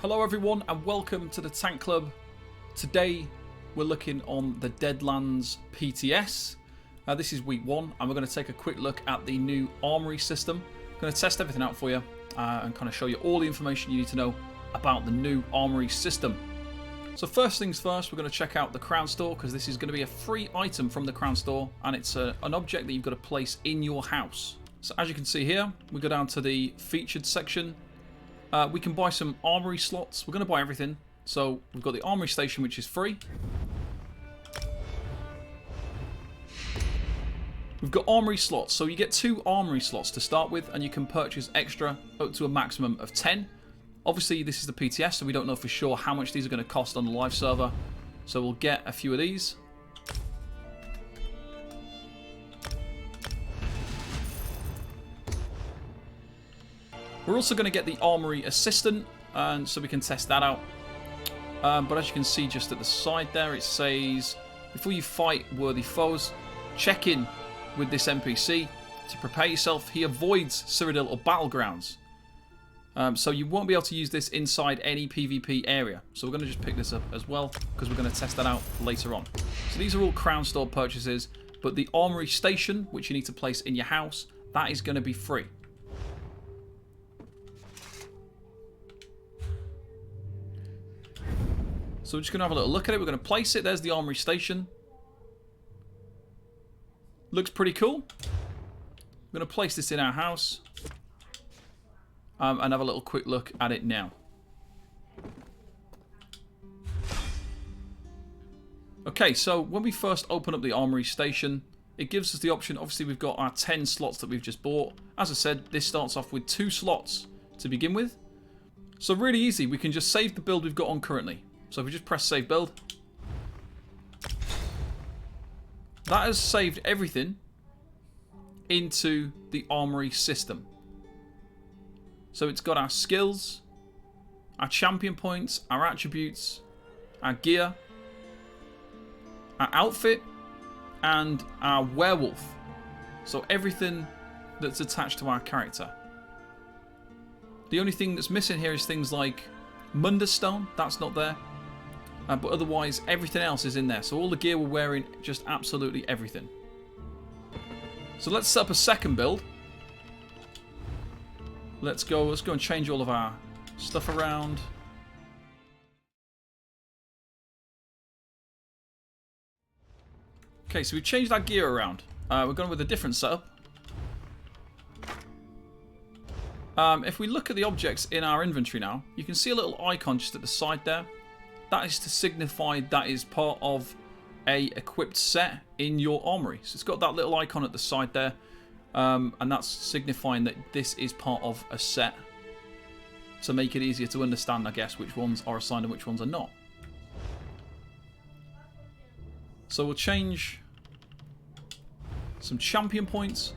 Hello everyone and welcome to the Tank Club. Today we're looking on the Deadlands PTS. This is week 1 and we're going to take a quick look at the new Armory System. I'm going to test everything out for you and kind of show you all the information you need to know about the new Armory System. So first things first, we're going to check out the Crown Store because this is going to be a free item from the Crown Store and it's an object that you've got to place in your house. So as you can see here, we go down to the featured section. We can buy some armory slots. We're going to buy everything. So we've got the armory station, which is free. We've got armory slots. So you get 2 armory slots to start with, and you can purchase extra up to a maximum of 10. Obviously, this is the PTS, so we don't know for sure how much these are going to cost on the live server. So we'll get a few of these. We're also going to get the Armory Assistant, and so we can test that out. But as you can see just at the side there, it says, before you fight worthy foes, check in with this NPC to prepare yourself. He avoids Cyrodiil or battlegrounds. So you won't be able to use this inside any PvP area. So we're going to just pick this up as well, because we're going to test that out later on. So these are all Crown Store purchases, but the Armory Station, which you need to place in your house, that is going to be free. So we're just going to have a little look at it. We're going to place it. There's the Armory Station. Looks pretty cool. We're going to place this in our house. And have a little quick look at it now. Okay, so when we first open up the Armory Station, it gives us the option. Obviously, we've got our 10 slots that we've just bought. As I said, this starts off with 2 slots to begin with. So really easy. We can just save the build we've got on currently. So if we just press save build, that has saved everything into the Armory System. So it's got our skills, our champion points, our attributes, our gear, our outfit, and our werewolf. So everything that's attached to our character. The only thing that's missing here is things like Mundus Stone, that's not there. But otherwise, everything else is in there. So all the gear we're wearing, just absolutely everything. So let's set up a second build. Let's go and change all of our stuff around. Okay, so we've changed our gear around. We're going with a different setup. If we look at the objects in our inventory now, you can see a little icon just at the side there. That is to signify that is part of a equipped set in your armory. So it's got that little icon at the side there. And that's signifying that this is part of a set. To make it easier to understand, I guess, which ones are assigned and which ones are not. So we'll change some champion points.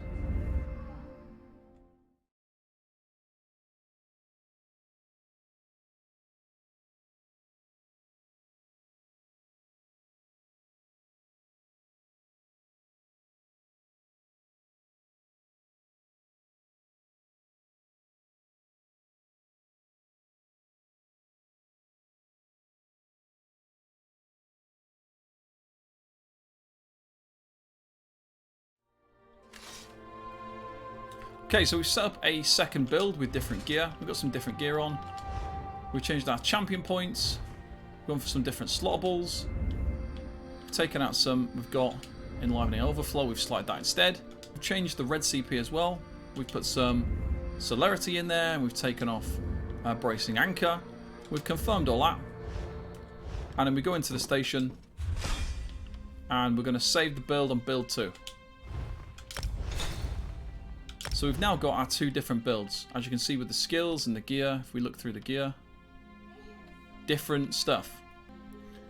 Okay, so we've set up a second build with different gear. We've got some different gear on. We've changed our champion points. We've gone for some different slottables. We've taken out some. We've got enlivening overflow. We've slotted that instead. We've changed the red CP as well. We've put some celerity in there. And we've taken off bracing anchor. We've confirmed all that. And then we go into the station. And we're going to save the build on build 2. So we've now got our 2 different builds. As you can see with the skills and the gear, if we look through the gear, different stuff.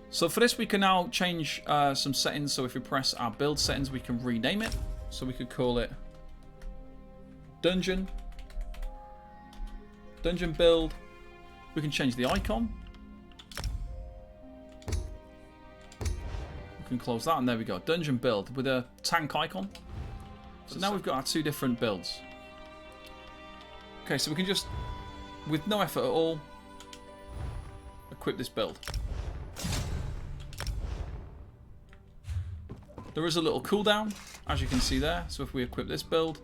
So for this we can now change some settings. So if we press our build settings, we can rename it. So we could call it Dungeon Build. We can change the icon. We can close that and there we go. Dungeon Build with a tank icon. So now we've got our 2 different builds. Okay, so we can just, with no effort at all, equip this build. There is a little cooldown, as you can see there. So if we equip this build,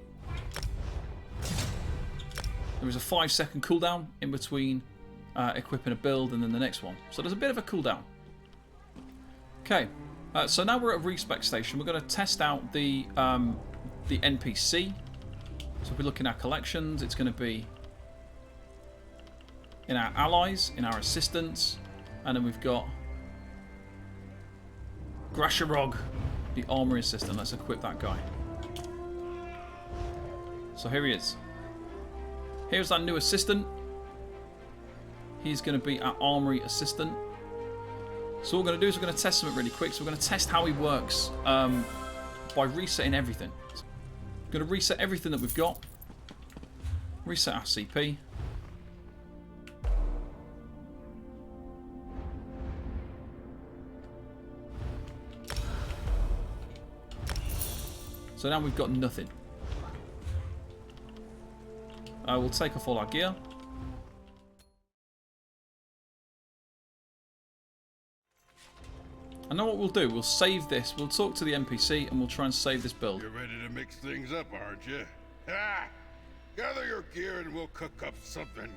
there is a 5-second cooldown in between equipping a build and then the next one. So there's a bit of a cooldown. Okay, so now we're at a respec station. We're going to test out the NPC. So if we look in our collections, it's going to be in our allies, in our assistants, and then we've got Grasharog, the Armory System. Let's equip that guy. So here he is. Here's our new assistant. He's going to be our Armory Assistant. So what we're going to do is we're going to test something really quick. So we're going to test how he works by resetting everything. So we're going to reset everything that we've got. Reset our CP. So now we've got nothing. We'll take off all our gear. I know what we'll do. We'll save this. We'll talk to the NPC and we'll try and save this build. You're ready to mix things up, aren't you? Ha! Gather your gear and we'll cook up something good.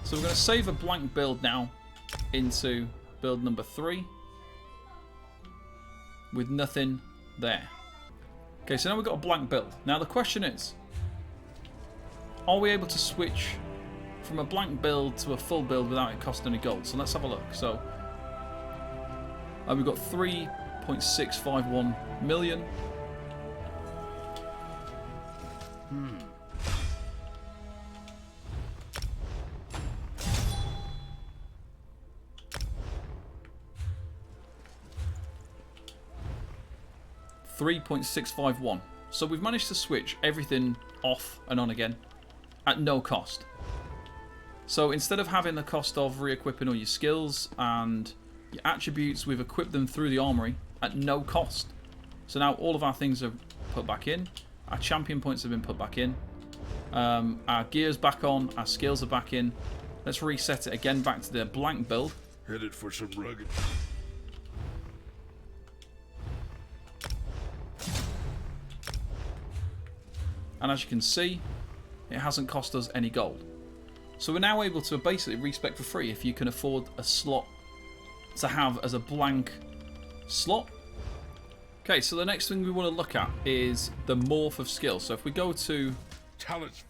So we're going to save a blank build now into build number 3 with nothing there. Okay, so now we've got a blank build. Now the question is, are we able to switch from a blank build to a full build without it costing any gold? So let's have a look. So we've got 3.651 million. 3.651. So we've managed to switch everything off and on again at no cost. So instead of having the cost of re-equipping all your skills and your attributes, we've equipped them through the armory at no cost. So now all of our things are put back in. Our champion points have been put back in. Our gear's back on. Our skills are back in. Let's reset it again back to the blank build. Headed for some rugged. And as you can see, it hasn't cost us any gold. So we're now able to basically respec for free if you can afford a slot to have as a blank slot. Okay, so the next thing we want to look at is the morph of skills. So if we go to Talents.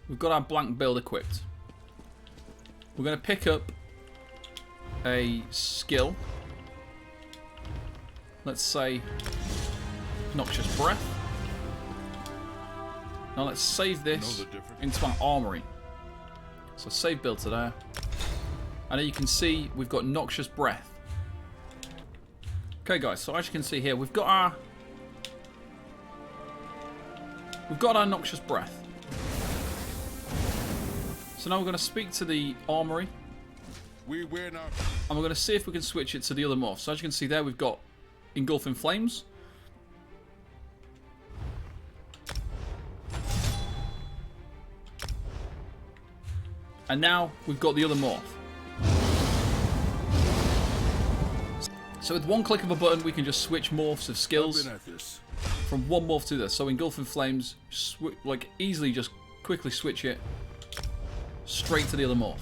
we've got our blank build equipped. We're going to pick up a skill. Let's say Noxious Breath. Now let's save this into our armory. So save build to there. And you can see we've got Noxious Breath. Okay guys, so as you can see here, we've got our Noxious Breath. So now we're going to speak to the armory. We win up. And we're going to see if we can switch it to the other morph. So as you can see there, we've got Engulfing Flames. And now we've got the other morph. So with one click of a button, we can just switch morphs of skills from one morph to this. So Engulfing Flames, like easily just quickly switch it straight to the other morph.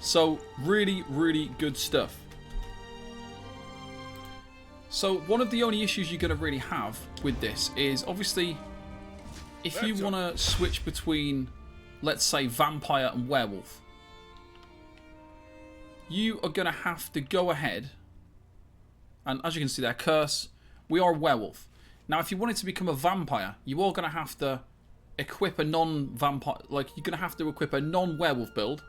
So really, really good stuff. So one of the only issues you're going to really have with this is obviously if you want to switch between, let's say, vampire and werewolf, you are going to have to go ahead and, as you can see there, curse, we are a werewolf. Now if you wanted to become a vampire, you are going to have to equip a non-vampire, like you're going to have to equip a non-werewolf build,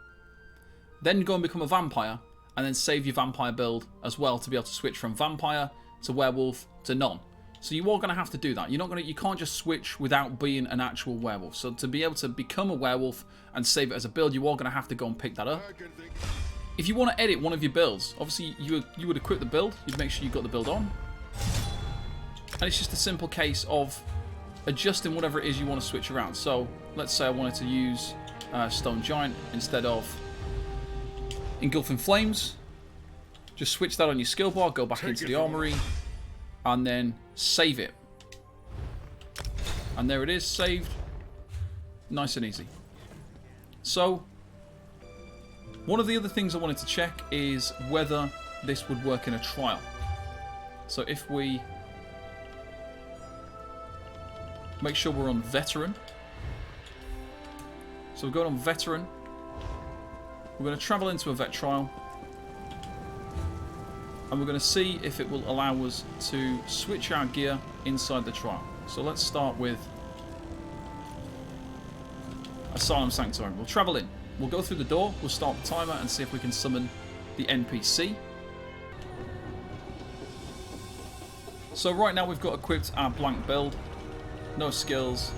then go and become a vampire, and then save your vampire build as well to be able to switch from vampire to werewolf to non. So you are going to have to do that. You can't just switch without being an actual werewolf. So to be able to become a werewolf and save it as a build, you are going to have to go and pick that up. If you want to edit one of your builds, obviously you would equip the build. You'd make sure you got the build on. And it's just a simple case of adjusting whatever it is you want to switch around. So let's say I wanted to use Stone Giant instead of Engulfing Flames. Just switch that on your skill bar, go back into the armory, and then save it. And there it is, saved. Nice and easy. So, one of the other things I wanted to check is whether this would work in a trial. So if we make sure we're on Veteran. So we're going on Veteran. We're going to travel into a vet trial. And we're going to see if it will allow us to switch our gear inside the trial. So let's start with Asylum Sanctuary. We'll travel in. We'll go through the door. We'll start the timer and see if we can summon the NPC. So right now we've got equipped our blank build. No skills.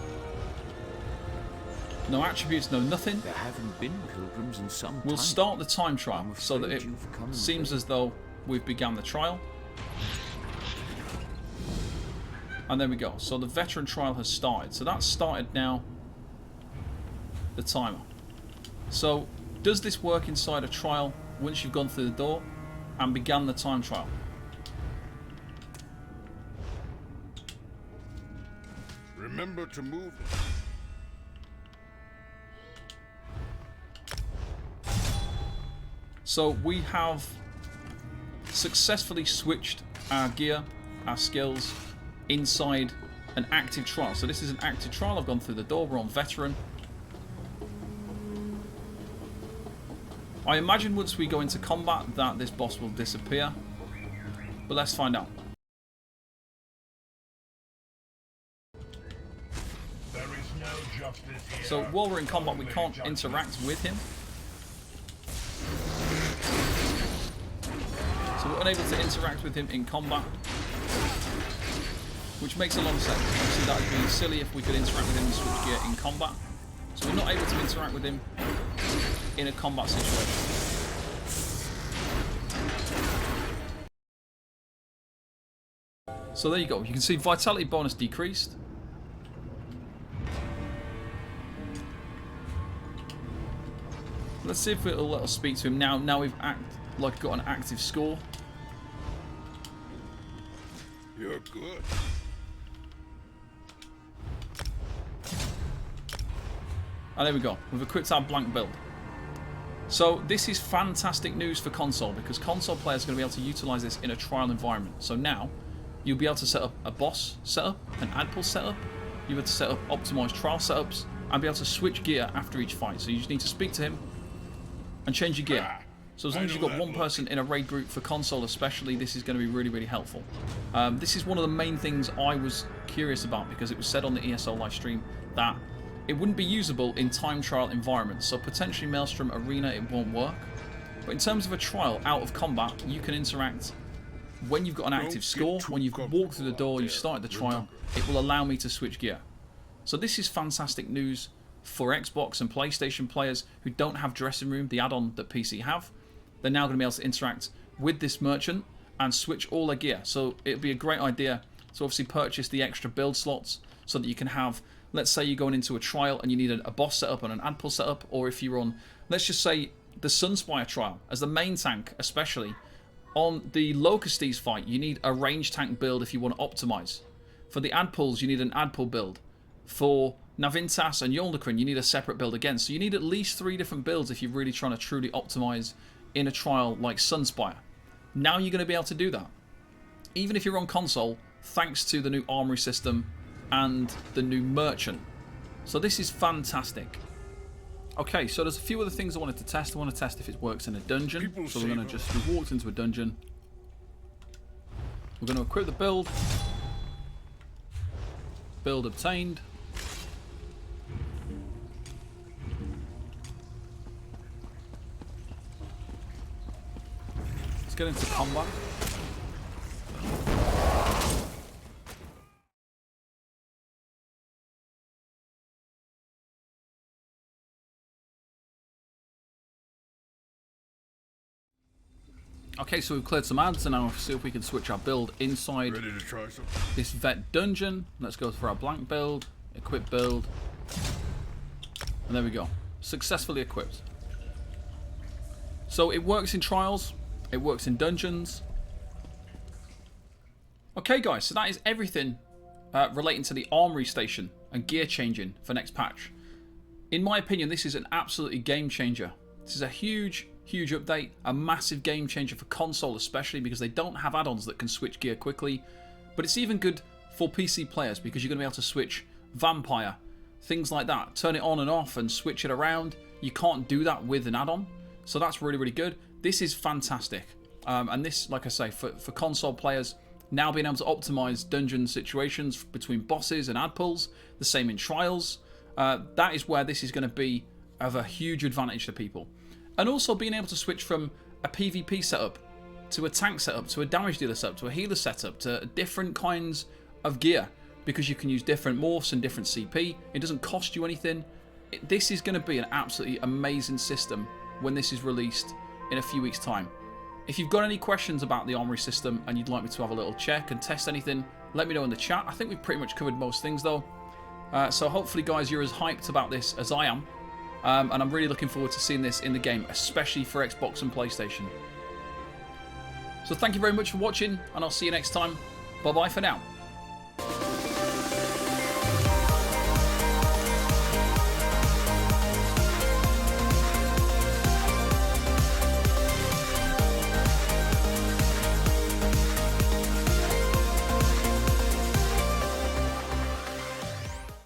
No attributes, no nothing. There haven't been pilgrims in some time. We'll start the time trial so that it seems as though we've begun the trial. And there we go. So the veteran trial has started. So that's started now. The timer. So does this work inside a trial once you've gone through the door and begun the time trial? Remember to move. So we have successfully switched our gear, our skills, inside an active trial. So this is an active trial. I've gone through the door. We're on veteran. I imagine once we go into combat that this boss will disappear. But let's find out. There is no justice here. So while we're in combat we can't interact with him. So we're unable to interact with him in combat. Which makes a lot of sense. Obviously that would be silly if we could interact with him and switch gear in combat. So we're not able to interact with him in a combat situation. So there you go. You can see vitality bonus decreased. Let's see if it'll let us speak to him now. Now we've got an active score. You're good. And there we go. We've equipped our blank build. So this is fantastic news for console because console players are going to be able to utilize this in a trial environment. So now you'll be able to set up a boss setup, an adpull setup. You'll be able to set up optimized trial setups and be able to switch gear after each fight. So you just need to speak to him and change your gear. So as long as you've got one person in a raid group for console especially, this is going to be really, really helpful. This is one of the main things I was curious about because it was said on the ESO live stream that it wouldn't be usable in time trial environments. So potentially Maelstrom Arena it won't work. But in terms of a trial out of combat, you can interact when you've got an active score, when you've walked through the door, you started the trial, it will allow me to switch gear. So this is fantastic news for Xbox and PlayStation players who don't have Dressing Room, the add-on that PC have. They're now going to be able to interact with this merchant and switch all their gear. So it'd be a great idea to obviously purchase the extra build slots so that you can have, let's say you're going into a trial and you need a boss setup and an adpull setup, or if you're on, let's just say, the Sunspire trial, as the main tank especially, on the Locustes fight, you need a range tank build if you want to optimize. For the adpulls, you need an adpull build. For Navintas and Yolnakrin, you need a separate build again. So you need at least 3 different builds if you're really trying to truly optimize in a trial like Sunspire. Now you're going to be able to do that. Even if you're on console, thanks to the new Armory System and the new Merchant. So this is fantastic. Okay, so there's a few other things I wanted to test. I want to test if it works in a dungeon. So we're going to we walked into a dungeon. We're going to equip the build. Build obtained. Let's get into combat. Okay, so we've cleared some ads, and now we'll see if we can switch our build inside Ready to try something? this vet dungeon. Let's go for our blank build, equip build, and there we go. Successfully equipped. So it works in trials, it works in dungeons. Okay guys, so that is everything relating to the Armory Station and gear changing for next patch. In my opinion, this is an absolutely game changer. This is a huge update, a massive game changer for console especially, because they don't have add-ons that can switch gear quickly. But it's even good for PC players because you're going to be able to switch Vampire, things like that. Turn it on and off and switch it around. You can't do that with an add-on. So that's really, really good. This is fantastic. And this, like I say, for console players, now being able to optimize dungeon situations between bosses and ad pulls, the same in trials, that is where this is going to be of a huge advantage to people. And also being able to switch from a PvP setup to a tank setup to a damage dealer setup to a healer setup to different kinds of gear, because you can use different morphs and different CP. It doesn't cost you anything. This is going to be an absolutely amazing system when this is released in a few weeks' time. If you've got any questions about the Armory System and you'd like me to have a little check and test anything, let me know in the chat. I think we've pretty much covered most things though. So hopefully guys, you're as hyped about this as I am. And I'm really looking forward to seeing this in the game, especially for Xbox and PlayStation. So thank you very much for watching, and I'll see you next time. Bye bye for now.